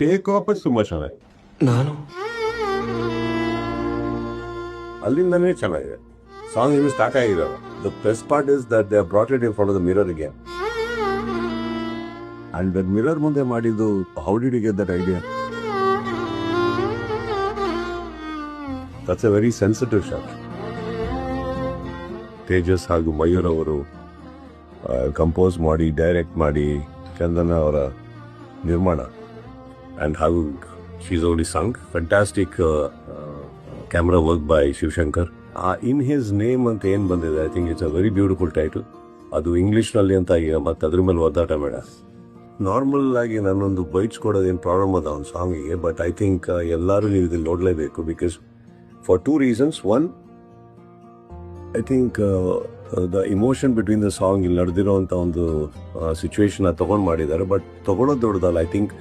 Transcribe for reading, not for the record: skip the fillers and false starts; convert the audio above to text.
Take off ತುಂಬಾ ಚೆನ್ನಾಗಿದೆ. ನಾನು ಅಲ್ಲಿಂದನೇ ಚೆನ್ನಾಗಿದೆ. ಸಾಂಗ್ ಇನ್ನು ಸ್ಟಾರ್ಟ್ ಆಗಿರೋ. The best part is that they brought it in front of the mirror again. And that mirror ಮುಂದೆ ಮಾಡಿದ್ದು, how did you get that idea? That's a very sensitive shot. Tejas ಹಾಗೂ ಮಯೂರ್ ಅವರು ಕಂಪೋಸ್ ಮಾಡಿ, direct ಮಾಡಿ, ಚಂದನ ಅವರ ನಿರ್ಮಾಣ, and ಹಾಗೂ she's only song fantastic camera work by Shivashankar. In his name ಅಂತ ಏನು ಬಂದಿದೆ, I think it's a very beautiful title. ಅದು ಇಂಗ್ಲೀಷ್ನಲ್ಲಿ ಅಂತ ಈಗ ಮತ್ತೆ ಅದ್ರ ಮೇಲೆ ಒದ್ದಾಟ ಬೇಡ. ನಾರ್ಮಲ್ ಆಗಿ ನನ್ನೊಂದು ಬೈಟ್ಸ್ ಕೊಡೋದೇನು ಪ್ರಾಬ್ಲಮ್ ಅದ ಒಂದು ಸಾಂಗಿಗೆ, ಬಟ್ ಐ ಥಿಂಕ್ ಎಲ್ಲರೂ ನೀವು ಇದನ್ನು ನೋಡಲೇಬೇಕು. Because for two reasons. One, I think the emotion between the song, ಇಲ್ಲಿ ನಡೆದಿರೋಂಥ ಒಂದು ಸಿಚುವೇಶನ್ ತಗೊಂಡು ಮಾಡಿದ್ದಾರೆ. ಬಟ್ ತಗೊಳ್ಳೋದು ದೊಡ್ಡದಲ್ಲ. I think